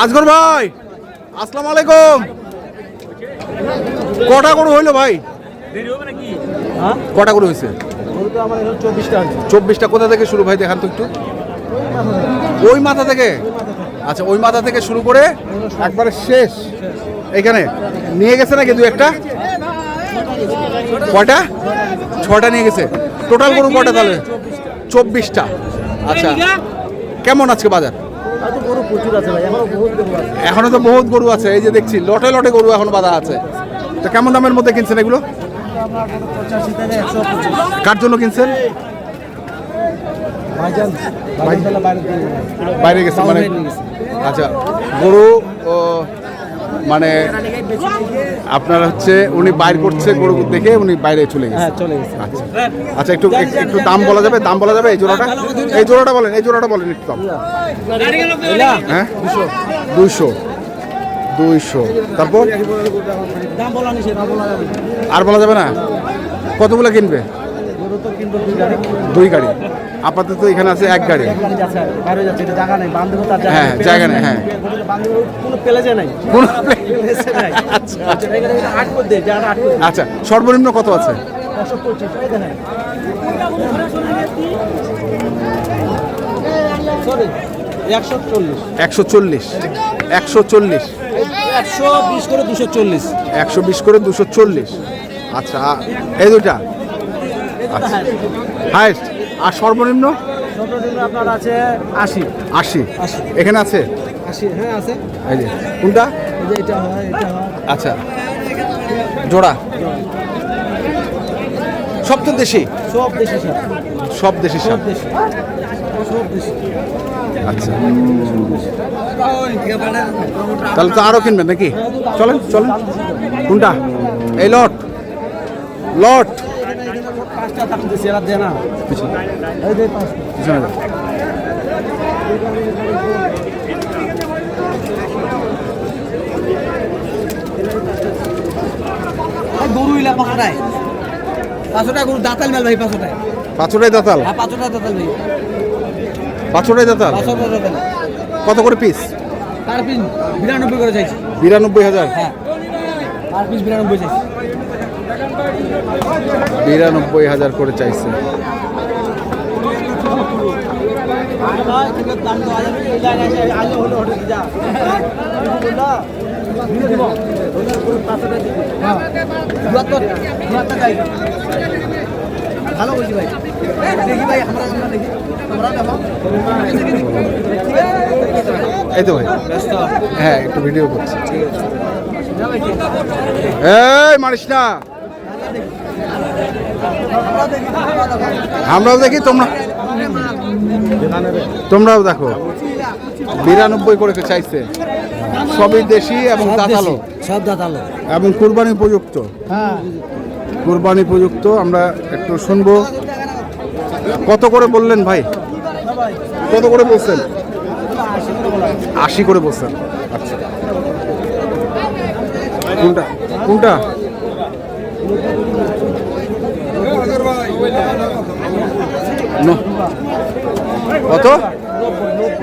আজগর ভাই আসসালামু আলাইকুম। কটা গরু হইলো ভাই? কটা গরু হয়েছে? 24টা। কোথা থেকে শুরু ভাই দেখান তো একটু। ওই মাথা থেকে? আচ্ছা, ওই মাথা থেকে শুরু করে একবারে শেষ এখানে নিয়ে গেছে নাকি দু একটা? কয়টা? 6টা নিয়ে গেছে। টোটাল গরু কয়টা তাহলে? 24টা। আচ্ছা, কেমন আজকে বাজার? এখনো তো বহুত গরু আছে, এই যে দেখছি লটে লটে গরু এখনো বাঁধা আছে। তো কেমন দামের মধ্যে কিনছেন এগুলো? কার জন্য কিনছেন? বাইরে গেছে মানে? আচ্ছা, গরু মানে আপনার হচ্ছে উনি বাইর করছে গরু দেখে উনি বাইরে চলে গেছে। আচ্ছা আচ্ছা, একটু একটু দাম বলা যাবে? দাম বলা যাবে এই জোড়াটা? এই জোড়াটা বলেন, এই জোড়াটা বলেন একটু দাম। হ্যাঁ, 200। তারপর আর বলা যাবে না? কতগুলো কিনবে? 2 গাড়ি। আপাতত এখানে আছে 1 গাড়ি। হ্যাঁ, জায়গা নেই। হ্যাঁ, আচ্ছা, সর্বনিম্ন কত আছে? 140। 120 করে 240। আচ্ছা, এই দুইটা আচ্ছা হাইস্ট। আর সর্বনিম্ন? আপনার আছে 80। এখানে আছে 80। হ্যাঁ আছে। এই যে কোনটা? এটা হয়। আচ্ছা, জোড়া সব তো দেশি? সব দেশি। আচ্ছা, তাহলে তো আরো কিনবেন নাকি? চলেন। কোনটা? এই লট গরু ইলা 500 গরু দাতাল মেল ভাই। 500টাই দাতাল? হ্যাঁ, 500 দাতাল ভাই। 500টাই দাতাল। কত করে পিস? পার পিস 92 করে চাইছি। 92,000? হ্যাঁ, পার পিস 92 চাইছি। 92,000 করে চাইছে। ভালো বলছি ভাই। দেখি ভাই, আমরা দেখি। এই তো ভাই, হ্যাঁ একটু ভিডিও করছি। এই মারিস না, আমরাও দেখি তোমরাও দেখো। 92 করে চাইছে। সবই দেশি এবং দাঁতালো, সব দাঁতালো এবং কুরবানি উপযুক্ত। হ্যাঁ, কুরবানি উপযুক্ত। আমরা একটু শুনবো। কত করে বললেন ভাই? কত করে বলছেন? 80 করে বলছেন। আচ্ছা, কোনটা? কত?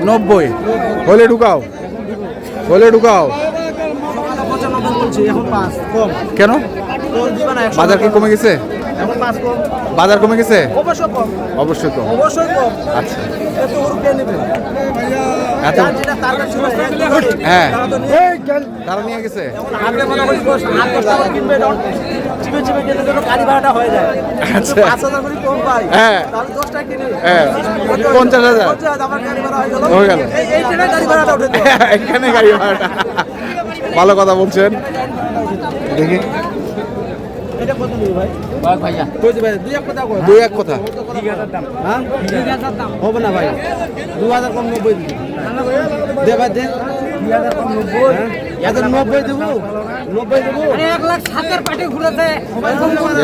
90। হলে ঢুকাও। কেন? বাজার কি কমে গেছে? বাজার কমে গেছে? অবশ্যই কম। আচ্ছা, হ্যাঁ, তারা নিয়ে গেছে। আচ্ছা, হ্যাঁ, 50,000 হয়ে গেল। এখানে গাড়ি ভাড়াটা। ভালো কথা বলছেন। দেখি দুই এক কথা হবে না ভাই। 2000 কম 90 দিবি। দে ভাই দে। 2000 কম 90। 90 দেবো। 90 দেবো। 1,07,000 পার্টি ঘুরেছে।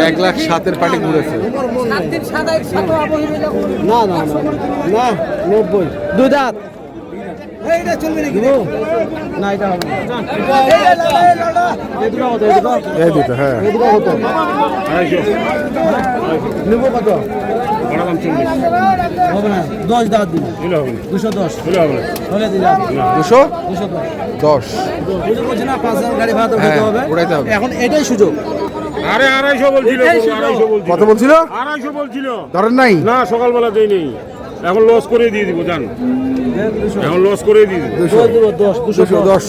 1,07,000 পার্টি ঘুরেছে। 7 দিন সাদা একসাথে আবহি মিলে। না 90 দুই দাঁত। দিব? না এটা হবে না। এই দুটো কত? এই দুটো, হ্যাঁ। এই দুটো কত? নিব কত? হবে না, 10 দাও দিন। 210 হলে দিলাম। 210। বুঝতে পারছি না, 5000 গাড়ি ভাড়া তো হ্যাঁ, দিতে হবে। উঠাইতে হবে। এখন এটাই সুযোগ। আরে 250 বলছিল, 250 বলছিল। কত বলছিল? 250 বলছিল। ধরেন নাই? না, সকালবেলা দেই নেই, এখন লস করে দিয়ে দিব জান, এখন লস করে দিয়ে দিব। 210 210।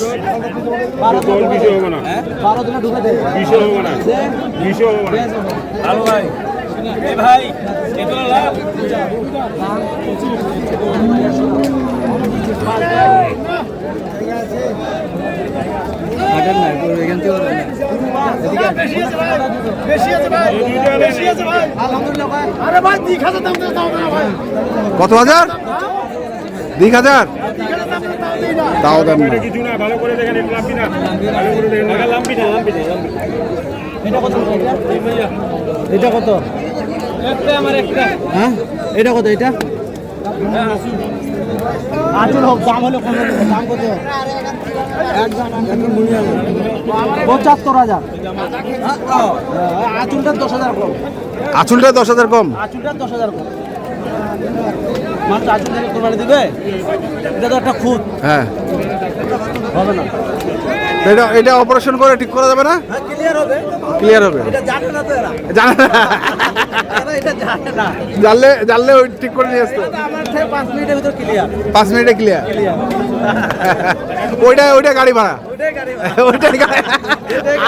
20 হবে না, 12 দিনে ঢুকে দে। 20 হবে না, 20 হবে না। ভালো ভাই, এই ভাই এগুলো লাভ। আগার না তো এখান থেকে বেশি আছে ভাই, আলহামদুলিল্লাহ ভাই। আরে ভাই 2000 দাম দাও না ভাই। কত হাজার? 2000? তাও দেন না। এটা কিছু না, ভালো করে দেখেন, এটা লাম্বি না, ভালো করে দেখেন। এটা লাম্বি না, লাম্বি না, লাম্বি। এটা কত? এটা কত? একটা আমার একটা। হ্যাঁ, এটা কত? এটা আচুল হোক, দাম হলে কম হবে। দাম কত? একদম 75,000। আচুলটা 10,000 কম। আঁচলটা 10,000 কম? আচুলটা 10,000 কম। মানুষ আচুল থেকে কোরবানি দিবে? এটা তো একটা খুদ, হ্যাঁ। হবে না। তো এটা অপারেশন করে ঠিক করা যাবে না? হ্যাঁ, ক্লিয়ার হবে। ক্লিয়ার হবে? এটা জানে না তো এরা। জানে না? এরা এটা জানে না। জানলে ওই ঠিক করে নিয়ে আসতো। আমার থেকে 5 মিনিটের ভিতর ক্লিয়ার। 5 মিনিটে ক্লিয়ার? ক্লিয়ার। ওইটা গাড়ি ভাড়া। ওইটাই গাড়ি। ওইটাই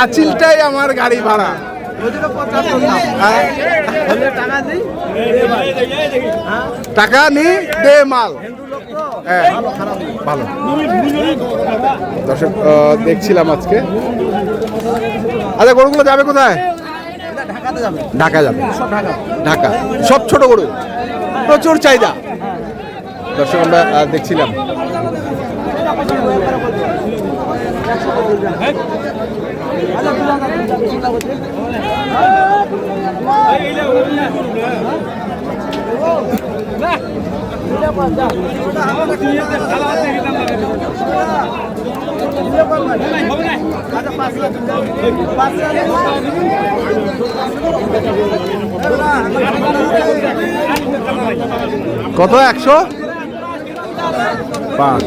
আঁচিলটাই আমার গাড়ি ভাড়া। ওইটা 75 দাম। হ্যাঁ। হলে টাকা দিই। হ্যাঁ, টাকা নি দে মাল। হিন্দু লোক তো। হ্যাঁ, ভালো খারাপ না। ভালো। দর্শক দেখছিলাম আজকে। আচ্ছা, গরুগুলো যাবে কোথায়? এটা ঢাকাতে যাবে। ঢাকা যাবে। সব ঢাকা। ঢাকা সব ছোট গরু, প্রচুর চাহিদা। দর্শক আমরা দেখছিলাম। কত? 105।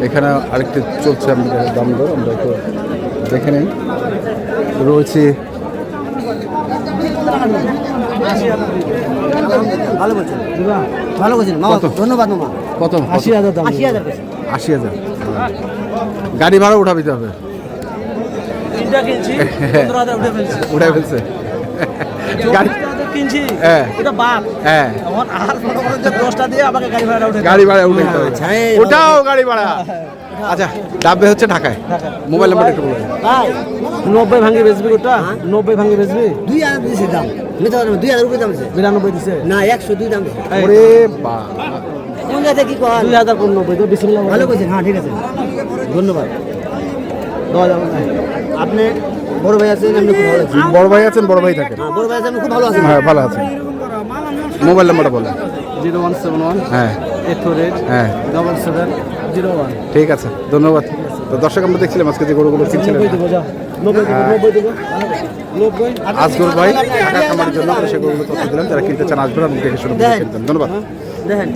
এখানে আরেকটি চলছে আমাদের দাম দর, আমরা একটু দেখে নিই। রয়েছে ভালো বলছেন, ভালো বলছেন মামা, ধন্যবাদ মামা। কত? 80,000 দাম। 80,000। 80,000। গাড়ি ভাড়া উঠাবিতে হবে। তিনটা কিনছি, 15,000 উঠে ফেলছি। উঠে ফেলছে গাড়ি 14,000 কিনছি। হ্যাঁ। ওটা বাদ। হ্যাঁ, এখন আর মনে করেন যে 10টা দিয়ে আমাকে গাড়ি ভাড়া উঠে। গাড়ি ভাড়া উঠে দিতে হবে। হ্যাঁ, ওটাও গাড়ি ভাড়া। আচ্ছা, ডাবে হচ্ছে ঢাকায়। মোবাইল নাম্বার একটু বলুন। ভাই 90 ভাঙি বেচবি ওটা? 90 ভাঙি বেচবি? 2,000 দিয়েছে দাম, নিতে পারবে 2,000 রুপি দাম দিছে। 92 দিছে। না 102 দাম দিছে। ওরে বা, কোন জায়গা কি কল 2000 কোন 90 তো বিসমিল্লাহ। ভালো কইছেন, হ্যাঁ ঠিক আছে, ধন্যবাদ। 2000। আপনি বড় ভাই আছেন, আপনি খুব ভালো আছেন। বড় ভাই আছেন? বড় ভাই থাকেন? হ্যাঁ, বড় ভাই আছেন, আপনি খুব ভালো আছেন। হ্যাঁ, ভালো আছেন। মোবাইল নাম্বারটা বলেন। 0171 হ্যাঁ 848 হ্যাঁ 7701। ঠিক আছে, ধন্যবাদ। তো দর্শক আমরা দেখছিলাম আজকে যে গরুগুলো কিনছিলেন 90 দিব, যা 90 দিব, 90 দিব, 90। আজগর ভাই ঢাকা খামারের জন্য আমরা সে গরুগুলো তথ্য দিলাম। যারা কিনতে চান আসবেন, আপনি দেখে শুনে বুঝে কিনতেন। ধন্যবাদ। দেখেন